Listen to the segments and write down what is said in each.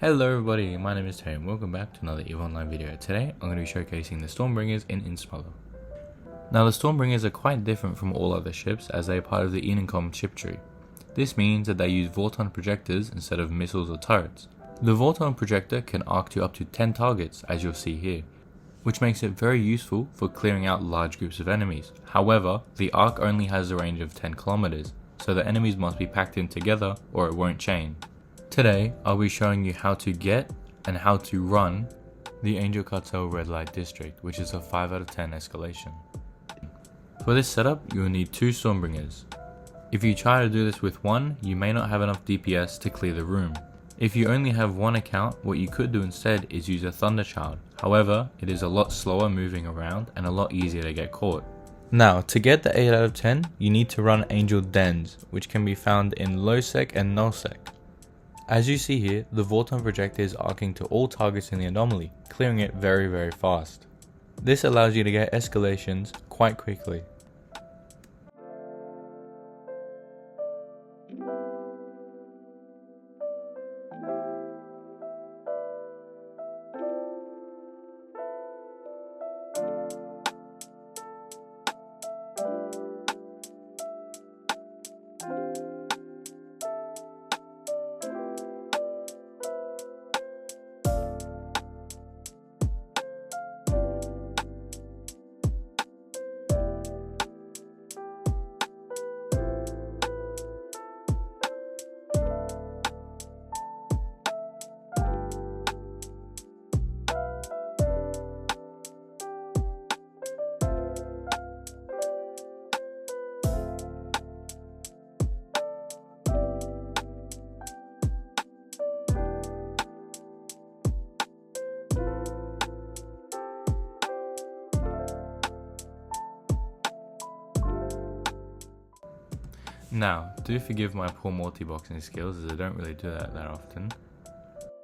Hello everybody, my name is Terry and welcome back to another EVE Online video. Today I'm going to be showcasing the stormbringers in Innsmouth. Now the stormbringers are quite different from all other ships as they are part of the Enencom ship tree. This means that they use Vorton projectors instead of missiles or turrets. The Vorton projector can arc to up to 10 targets as you'll see here, which makes it very useful for clearing out large groups of enemies. However, the arc only has a range of 10 kilometers, so the enemies must be packed in together or it won't chain. Today, I'll be showing you how to get and how to run the Angel Cartel Red Light District, which is a 5 out of 10 escalation. For this setup, you will need 2 Stormbringers. If you try to do this with one, you may not have enough DPS to clear the room. If you only have one account, what you could do instead is use a Thunderchild. However, it is a lot slower moving around and a lot easier to get caught. Now, to get the 8 out of 10, you need to run Angel Dens, which can be found in low sec and null sec. As you see here, the Vorton projector is arcing to all targets in the anomaly, clearing it very fast. This allows you to get escalations quite quickly. Now, do forgive my poor multi-boxing skills as I don't really do that often.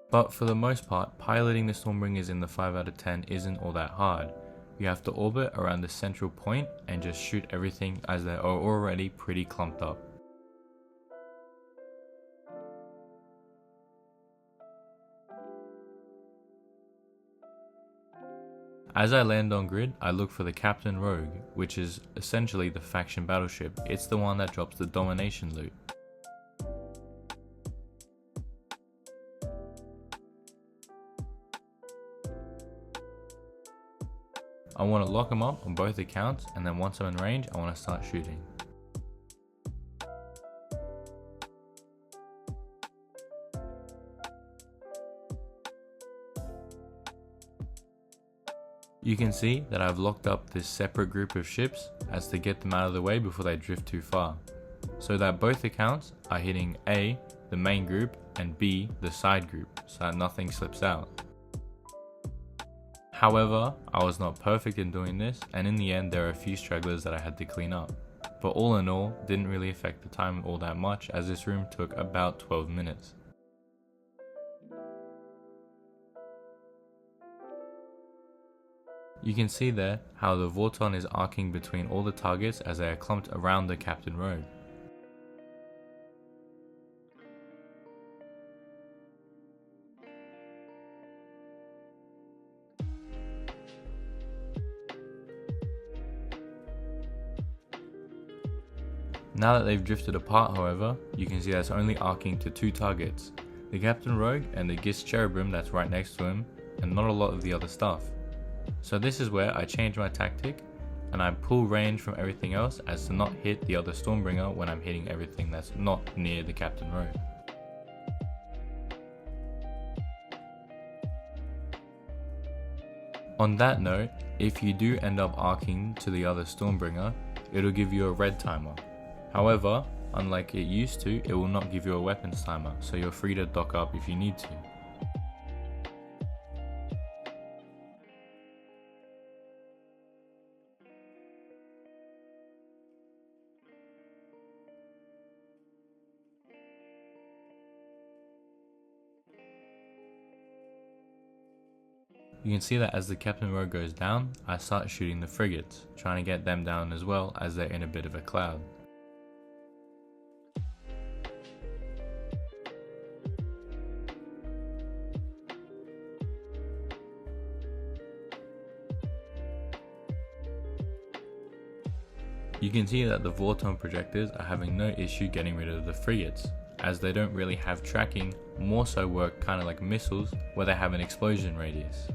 But for the most part, piloting the Stormbringers in the 5 out of 10 isn't all that hard. You have to orbit around the central point and just shoot everything as they are already pretty clumped up. As I land on grid, I look for the Captain Rogue, which is essentially the faction battleship. It's the one that drops the domination loot. I want to lock them up on both accounts, and then once I'm in range, I want to start shooting. You can see that I've locked up this separate group of ships as to get them out of the way before they drift too far, so that both accounts are hitting A, the main group, and B, the side group, so that nothing slips out. However, I was not perfect in doing this, and in the end there are a few stragglers that I had to clean up, but all in all, didn't really affect the time all that much as this room took about 12 minutes. You can see there how the Vorton is arcing between all the targets as they are clumped around the Captain Rogue. Now that they've drifted apart however, you can see that's only arcing to 2 targets, the Captain Rogue and the Gist Cherubim that's right next to him, and not a lot of the other stuff. So this is where I change my tactic and I pull range from everything else as to not hit the other Stormbringer when I'm hitting everything that's not near the Captain Rogue. On that note, if you do end up arcing to the other Stormbringer, it'll give you a red timer. However, unlike it used to, it will not give you a weapons timer, so you're free to dock up if you need to. You can see that as the Captain Rogue goes down, I start shooting the frigates, trying to get them down as well as they're in a bit of a cloud. You can see that the Vorton projectors are having no issue getting rid of the frigates, as they don't really have tracking, more so work kinda like missiles where they have an explosion radius.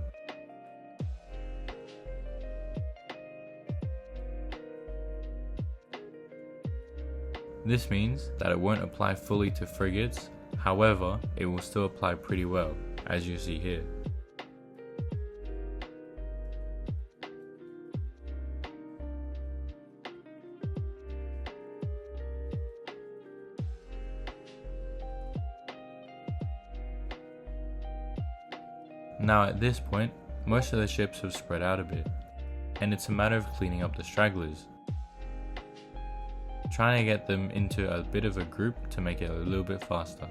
This means that it won't apply fully to frigates, however, it will still apply pretty well, as you see here. Now at this point, most of the ships have spread out a bit, and it's a matter of cleaning up the stragglers. Trying to get them into a bit of a group to make it a little bit faster.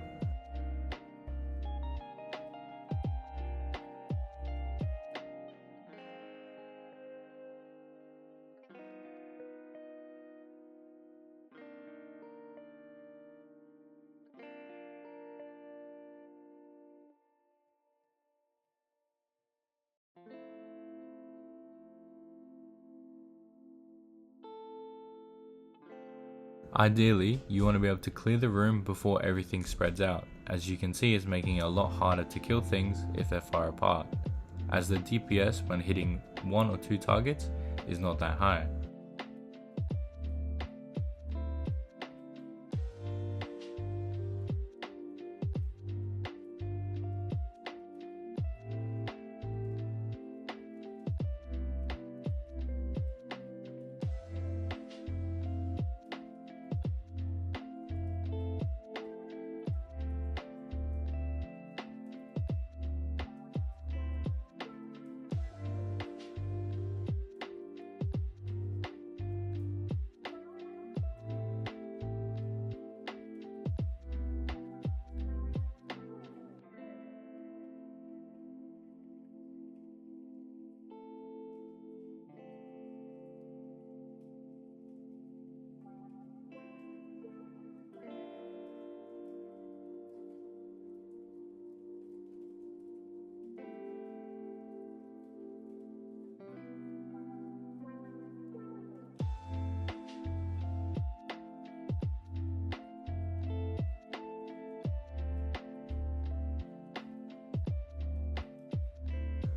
Ideally, you want to be able to clear the room before everything spreads out, as you can see it's making it a lot harder to kill things if they're far apart, as the DPS when hitting 1 or 2 targets is not that high.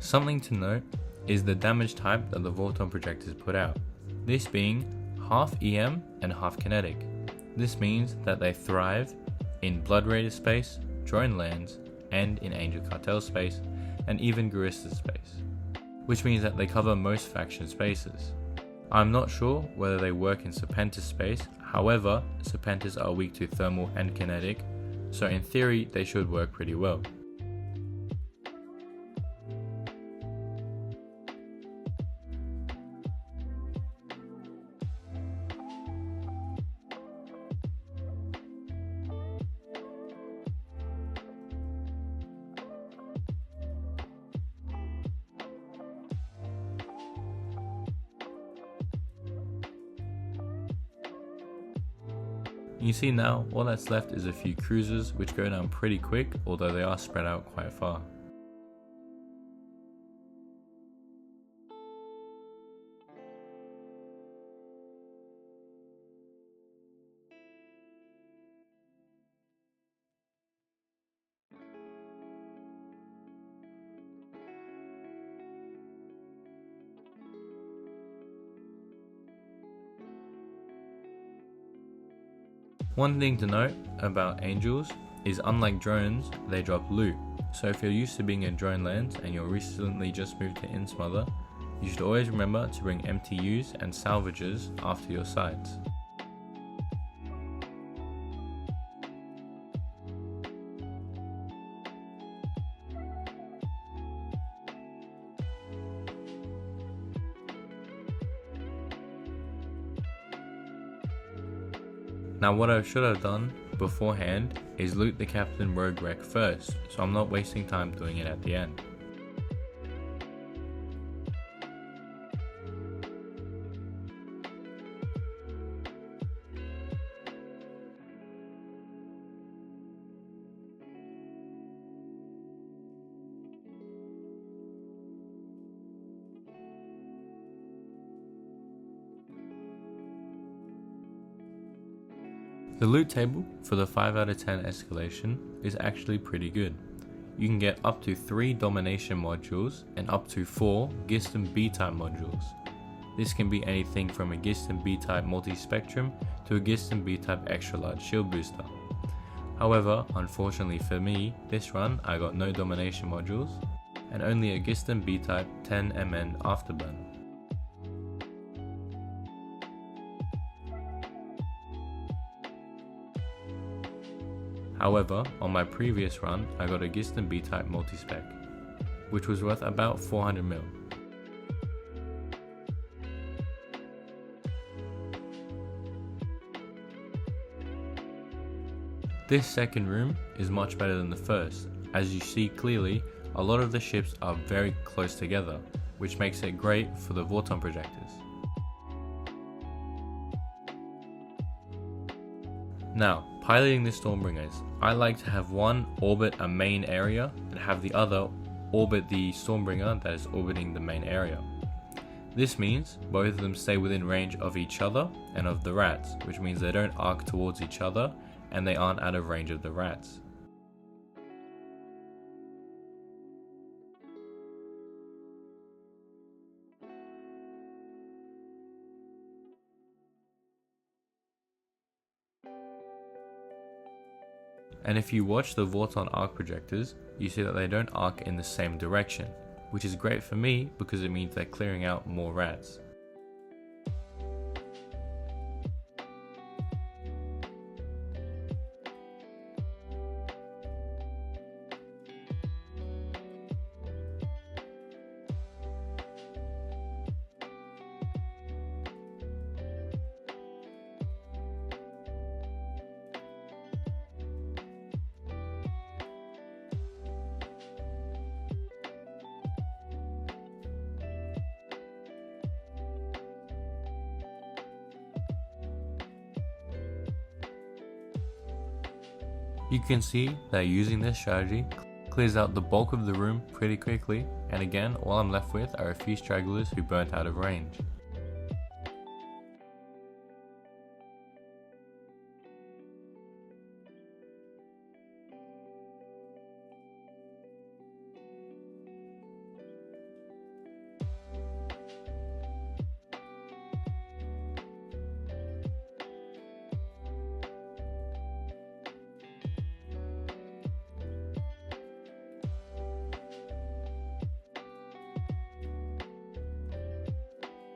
Something to note is the damage type that the Vorton projectors put out, this being half EM and half kinetic. This means that they thrive in Blood Raider space, drone lands, and in Angel Cartel space, and even Garista space, which means that they cover most faction spaces. I'm not sure whether they work in Serpentis space, however, Serpentis are weak to thermal and kinetic, so in theory they should work pretty well. You see now, all that's left is a few cruisers which go down pretty quick, although they are spread out quite far. One thing to note about angels is unlike drones, they drop loot. So if you're used to being in drone lands and you're recently just moved to Insmother, you should always remember to bring MTUs and salvages after your sites. Now what I should have done beforehand is loot the Captain Rogue Wreck first, so I'm not wasting time doing it at the end. The loot table for the 5 out of 10 escalation is actually pretty good. You can get up to 3 domination modules and up to 4 Gistan B-type modules. This can be anything from a Gistan B-type multi-spectrum to a Gistan B-type extra large shield booster. However, unfortunately for me, this run I got no domination modules and only a Gistan B-type 10 MN afterburner. However, on my previous run I got a Gistan B-type multi-spec, which was worth about 400 mil. This second room is much better than the first. As you see clearly, a lot of the ships are very close together, which makes it great for the Vorton projectors. Now, piloting the Stormbringers, I like to have one orbit a main area and have the other orbit the Stormbringer that is orbiting the main area. This means both of them stay within range of each other and of the rats, which means they don't arc towards each other and they aren't out of range of the rats. And if you watch the Vorton arc projectors, you see that they don't arc in the same direction, which is great for me because it means they're clearing out more rats. You can see that using this strategy clears out the bulk of the room pretty quickly, and again all I'm left with are a few stragglers who burnt out of range.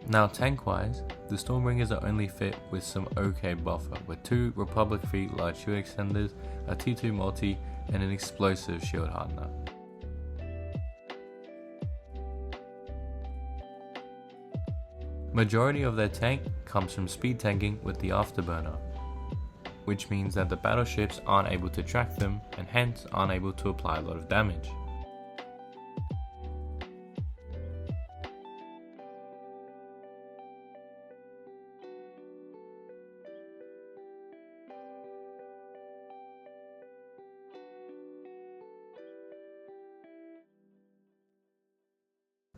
Now tank wise, the Stormbringers are only fit with some okay buffer, with 2 Republic Fleet large shield extenders, a T2 multi and an explosive shield hardener. Majority of their tank comes from speed tanking with the afterburner, which means that the battleships aren't able to track them and hence aren't able to apply a lot of damage.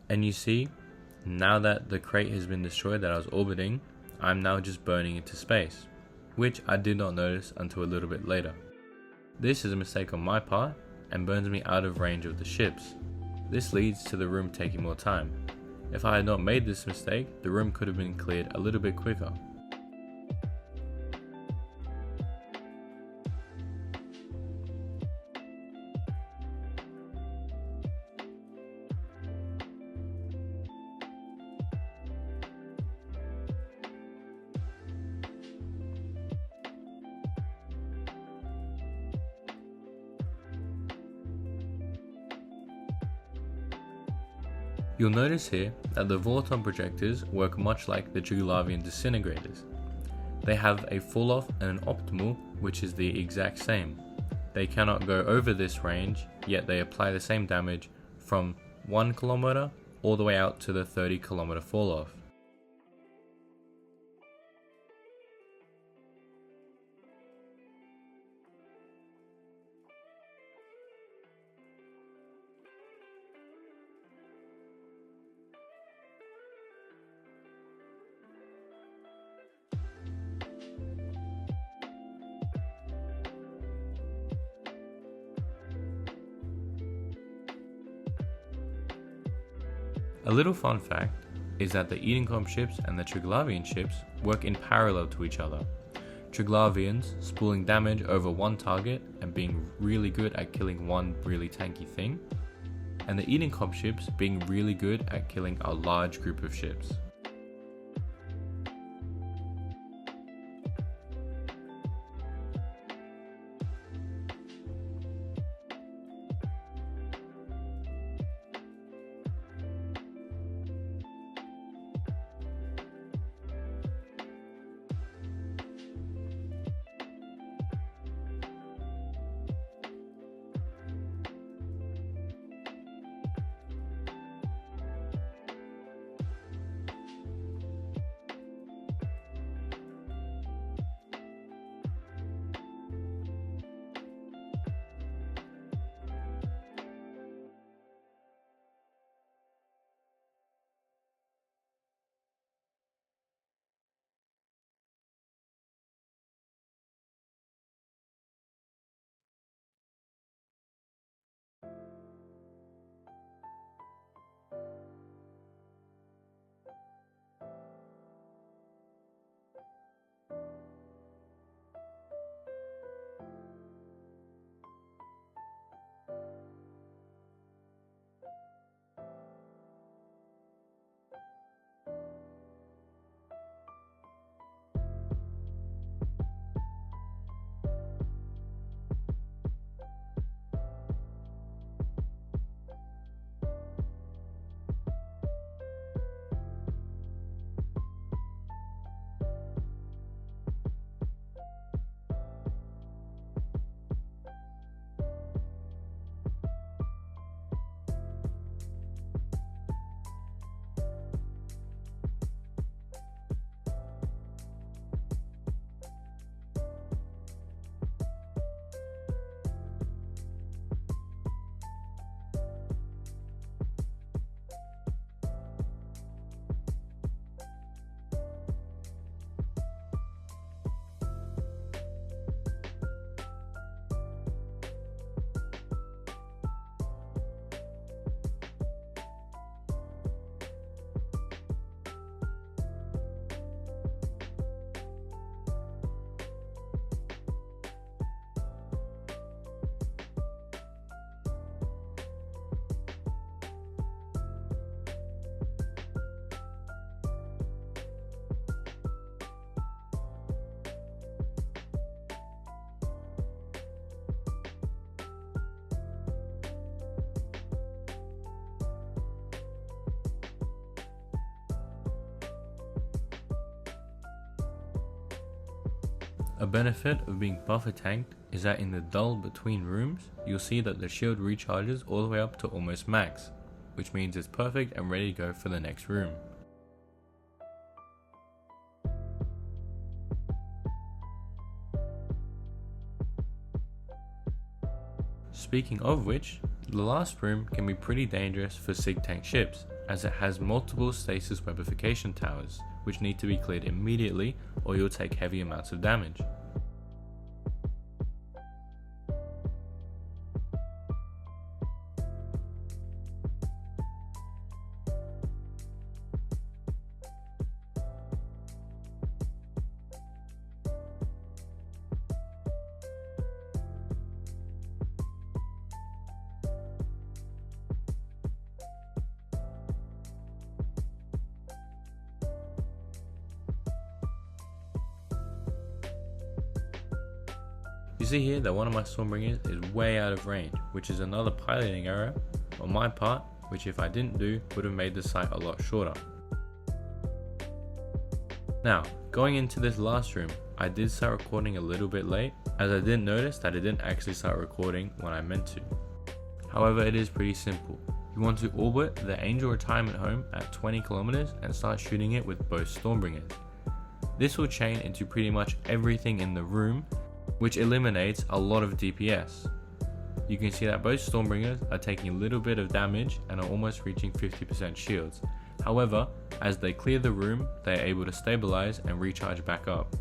And you see, now that the crate has been destroyed that I was orbiting, I'm now just burning into space, which I did not notice until a little bit later. This is a mistake on my part and burns me out of range of the ships. This leads to the room taking more time. If I had not made this mistake, the room could have been cleared a little bit quicker. You'll notice here that the Vorton projectors work much like the Jugulavian disintegrators. They have a full off and an optimal, which is the exact same. They cannot go over this range, yet they apply the same damage from 1 km all the way out to the 30 km fall off. A little fun fact is that the Edencom ships and the Triglavian ships work in parallel to each other. Triglavians spooling damage over one target and being really good at killing one really tanky thing, and the Edencom ships being really good at killing a large group of ships. A benefit of being buffer tanked is that in the dull between rooms, you'll see that the shield recharges all the way up to almost max, which means it's perfect and ready to go for the next room. Speaking of which, the last room can be pretty dangerous for SIG tank ships, as it has multiple stasis webification towers, which need to be cleared immediately or you'll take heavy amounts of damage. You see here that one of my stormbringers is way out of range, which is another piloting error on my part, which if I didn't do would have made the sight a lot shorter. Now, going into this last room, I did start recording a little bit late, as I didn't notice that I didn't actually start recording when I meant to. However, it is pretty simple. You want to orbit the Angel Retirement Home at 20 kilometers and start shooting it with both stormbringers. This will chain into pretty much everything in the room, which eliminates a lot of DPS. You can see that both stormbringers are taking a little bit of damage and are almost reaching 50% shields. However, as they clear the room, they are able to stabilize and recharge back up.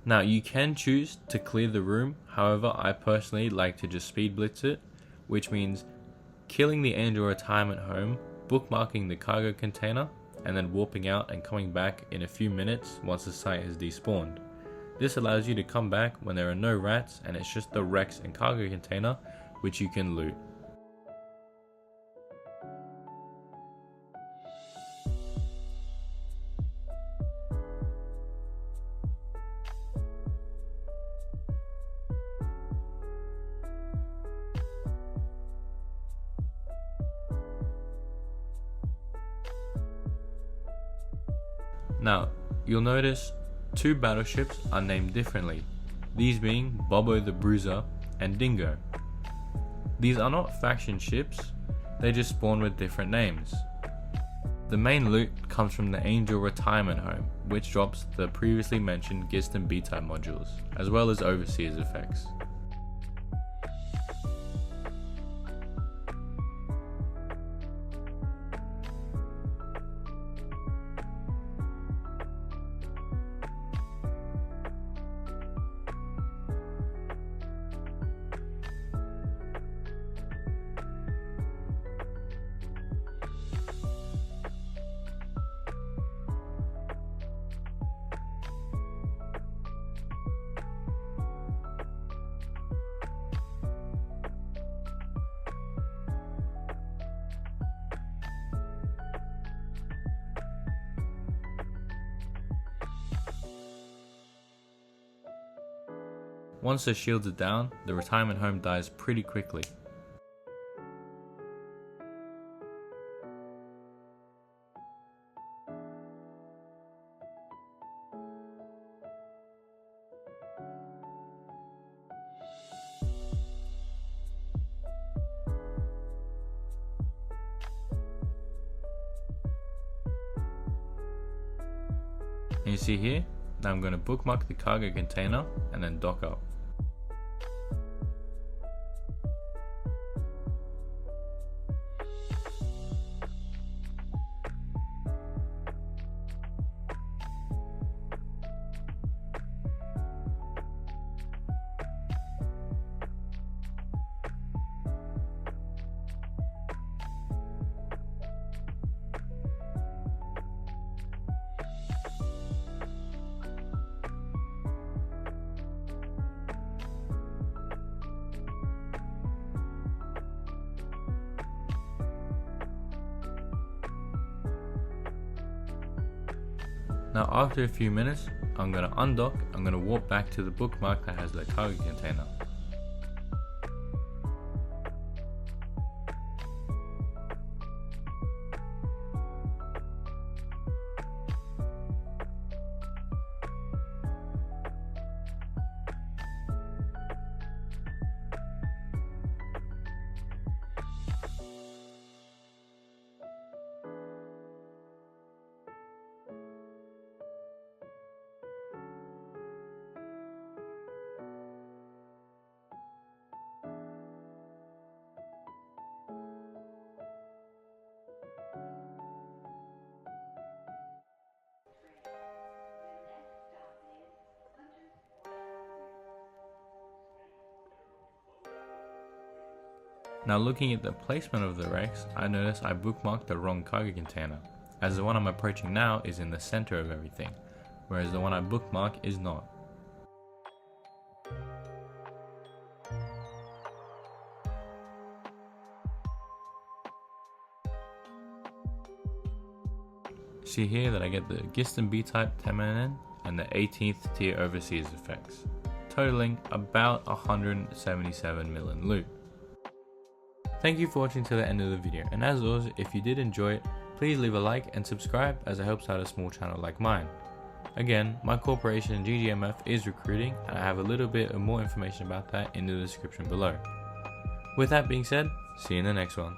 Now you can choose to clear the room, however I personally like to just speed blitz it, which means killing the angel retirement home, bookmarking the cargo container, and then warping out and coming back in a few minutes once the site has despawned. This allows you to come back when there are no rats and it's just the Rex and cargo container which you can loot. Now, you'll notice two battleships are named differently, these being Bobo the Bruiser and Dingo. These are not faction ships, they just spawn with different names. The main loot comes from the Angel Retirement Home, which drops the previously mentioned Gist and B-type modules, as well as Overseer's effects. Once the shields are down, the retirement home dies pretty quickly. And you see here, now I'm going to bookmark the cargo container and then dock up. Now after a few minutes, I'm going to undock, I'm going to warp back to the bookmark that has the cargo container. Now looking at the placement of the Rex, I notice I bookmarked the wrong cargo container, as the one I'm approaching now is in the center of everything, whereas the one I bookmark is not. See here that I get the Gist and B-type 10 and the 18th tier Overseer's effects, totaling about 177 million loot. Thank you for watching to the end of the video, and as always, if you did enjoy it, please leave a like and subscribe as it helps out a small channel like mine. Again, my corporation GGMF is recruiting, and I have a little bit of more information about that in the description below. With that being said, see you in the next one.